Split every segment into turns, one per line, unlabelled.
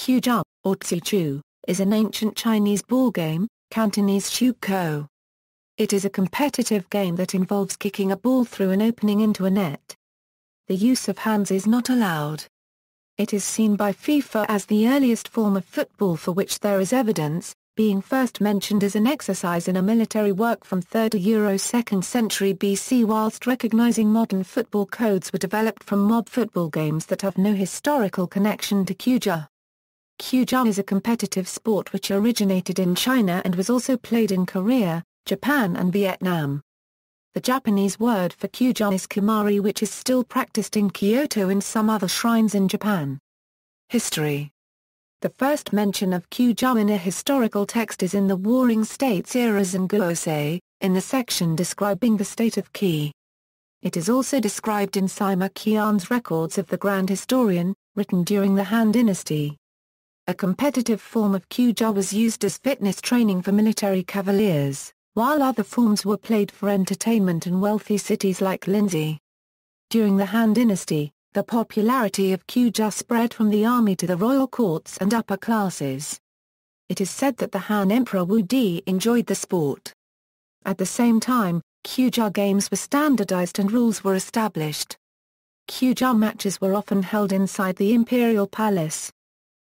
Cuju, or Tsu Chu, is an ancient Chinese ball game, Cantonese chuk-ko. It is a competitive game that involves kicking a ball through an opening into a net. The use of hands is not allowed. It is seen by FIFA as the earliest form of football for which there is evidence, being first mentioned as an exercise in a military work from 3rd to 2nd century BC, whilst recognizing modern football codes were developed from mob football games that have no historical connection to Cuju. Cuju is a competitive sport which originated in China and was also played in Korea, Japan and Vietnam. The Japanese word for Cuju is kemari, which is still practiced in Kyoto and some other shrines in Japan. History. The first mention of Cuju in a historical text is in the Warring States eras and Gosei, in the section describing the state of Qi. It is also described in Sima Qian's records of the Grand Historian, written during the Han Dynasty. A competitive form of Cuju was used as fitness training for military cavaliers, while other forms were played for entertainment in wealthy cities like Lindsay. During the Han Dynasty, the popularity of Cuju spread from the army to the royal courts and upper classes. It is said that the Han Emperor Wu Di enjoyed the sport. At the same time, Cuju games were standardized and rules were established. Cuju matches were often held inside the imperial palace.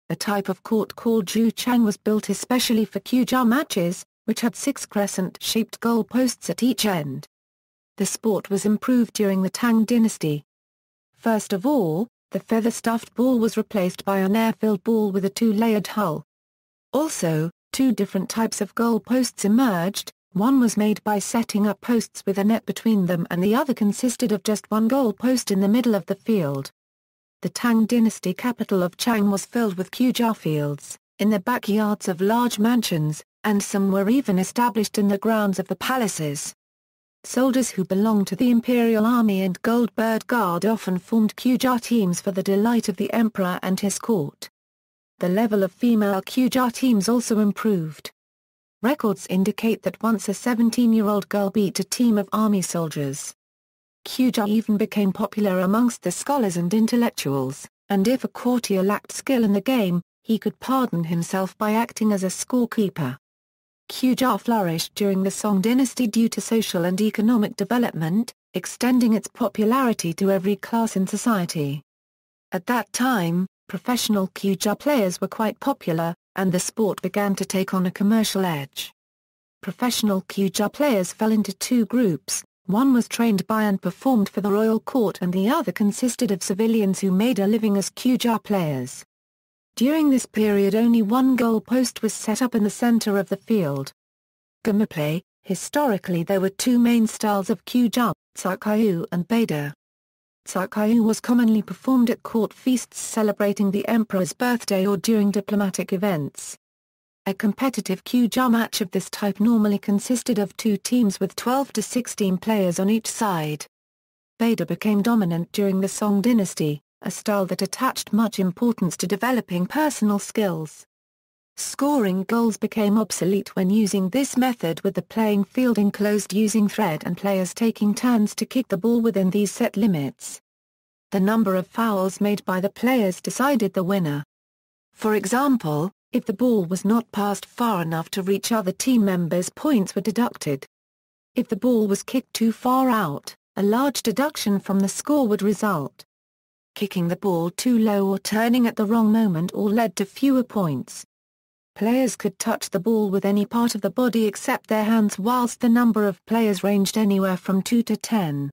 A type of court called Juchang was built especially for Cuju matches, which had 6 crescent-shaped goal posts at each end. The sport was improved during the Tang Dynasty. First of all, the feather-stuffed ball was replaced by an air-filled ball with a 2-layered hull. Also, 2 different types of goal posts emerged. One was made by setting up posts with a net between them, and the other consisted of just one goal post in the middle of the field. The Tang Dynasty capital of Chang was filled with Cuju fields, in the backyards of large mansions, and some were even established in the grounds of the palaces. Soldiers who belonged to the Imperial Army and Gold Bird Guard often formed Cuju teams for the delight of the emperor and his court. The level of female Cuju teams also improved. Records indicate that once a 17-year-old girl beat a team of army soldiers. Cuju even became popular amongst the scholars and intellectuals, and if a courtier lacked skill in the game, he could pardon himself by acting as a scorekeeper. Cuju flourished during the Song dynasty due to social and economic development, extending its popularity to every class in society. At that time, professional Cuju players were quite popular, and the sport began to take on a commercial edge. Professional Cuju players fell into 2 groups. One was trained by and performed for the royal court, and the other consisted of civilians who made a living as Cuju players. During this period only one goal post was set up in the center of the field. Gameplay. Historically there were 2 main styles of Cuju, chuk-ko and Bada. Chuk-ko was commonly performed at court feasts celebrating the emperor's birthday or during diplomatic events. A competitive Cuju match of this type normally consisted of 2 teams with 12 to 16 players on each side. Bada became dominant during the Song dynasty, a style that attached much importance to developing personal skills. Scoring goals became obsolete when using this method, with the playing field enclosed using thread and players taking turns to kick the ball within these set limits. The number of fouls made by the players decided the winner. For example, if the ball was not passed far enough to reach other team members, points were deducted. If the ball was kicked too far out, a large deduction from the score would result. Kicking the ball too low or turning at the wrong moment all led to fewer points. Players could touch the ball with any part of the body except their hands, whilst the number of players ranged anywhere from 2 to 10.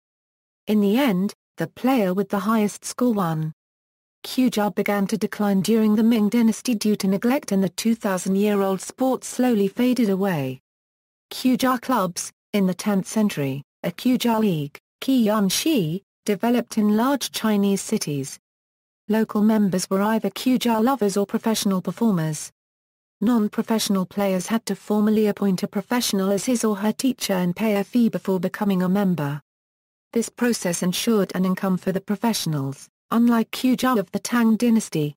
In the end, the player with the highest score won. Cuju began to decline during the Ming dynasty due to neglect, and the 2,000-year-old sport slowly faded away. Cuju clubs. In the 10th century, a Cuju league, Qianxi, developed in large Chinese cities. Local members were either Cuju lovers or professional performers. Non-professional players had to formally appoint a professional as his or her teacher and pay a fee before becoming a member. This process ensured an income for the professionals, unlike Cuju of the Tang dynasty.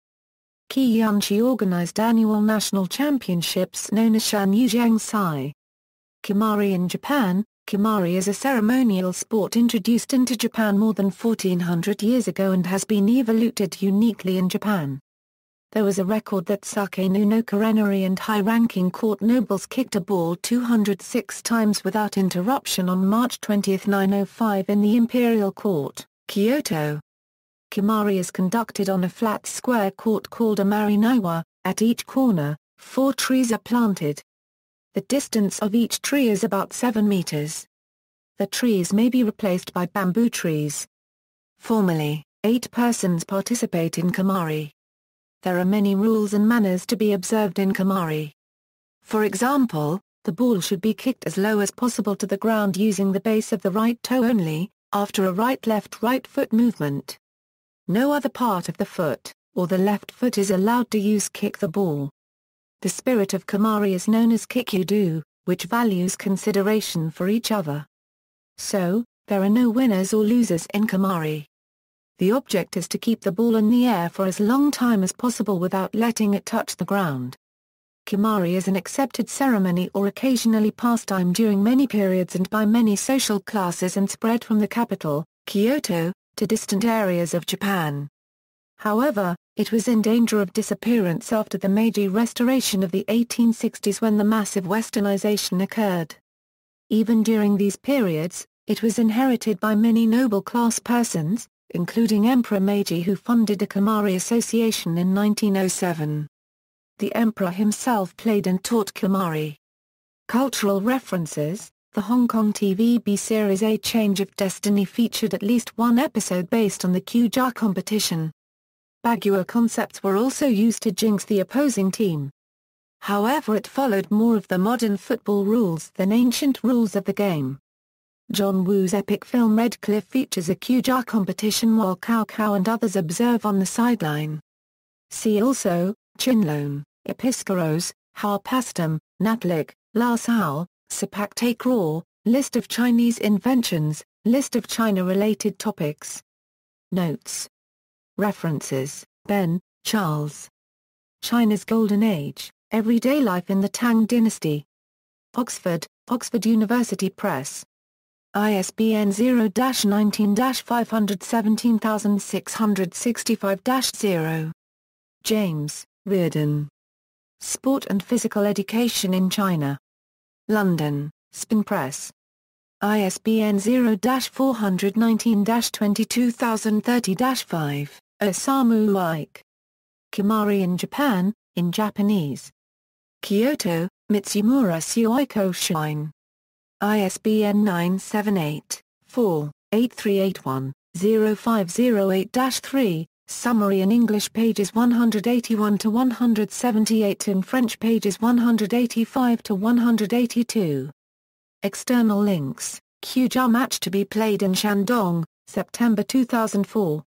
Qianxi organized annual national championships known as Shan Yujiang Sai. Kumari in Japan. Kumari is a ceremonial sport introduced into Japan more than 1400 years ago and has been evoluted uniquely in Japan. there was a record that Sakenu no Kurenari and high-ranking court nobles kicked a ball 206 times without interruption on March 20, 905 in the Imperial Court, Kyoto. Kumari is conducted on a flat square court called a marinawa. At each corner, 4 trees are planted. The distance of each tree is about 7 meters. The trees may be replaced by bamboo trees. Formally, 8 persons participate in Kumari. There are many rules and manners to be observed in Kumari. For example, the ball should be kicked as low as possible to the ground using the base of the right toe only, after a right-left-right foot movement. No other part of the foot, or the left foot is allowed to use kick the ball. The spirit of Kumari is known as Cuju, which values consideration for each other. So, there are no winners or losers in Kumari. The object is to keep the ball in the air for as long time as possible without letting it touch the ground. Kumari is an accepted ceremony or occasionally pastime during many periods and by many social classes and spread from the capital, Kyoto, to distant areas of Japan. However, it was in danger of disappearance after the Meiji Restoration of the 1860s when the massive westernization occurred. Even during these periods, it was inherited by many noble class persons, including Emperor Meiji who funded a Kumari association in 1907. The emperor himself played and taught Kumari. Cultural references: the Hong Kong TVB series A Change of Destiny featured at least one episode based on the Cuju competition. Bagua concepts were also used to jinx the opposing team. However, it followed more of the modern football rules than ancient rules of the game. John Woo's epic film Red Cliff features a Cuju competition while Cao and others observe on the sideline. See also, Chinlone, Episcaros, Harpastum, Natlik, La Salle, Sepak Takraw, List of Chinese inventions, List of China-related topics. Notes. References: Ben, Charles. China's Golden Age, Everyday Life in the Tang Dynasty. Oxford, Oxford University Press. ISBN 0-19-517665-0. James, Reardon. Sport and Physical Education in China. London, Spin Press. ISBN 0-419-22030-5. Osamu Ike. Kumari in Japan, in Japanese. Kyoto, Mitsumura Suiko Shrine. ISBN 978-4-8381-0508-3, summary in English pages 181 to 178 in French pages 185 to 182. External links: Cuju match to be played in Shandong, September 2004.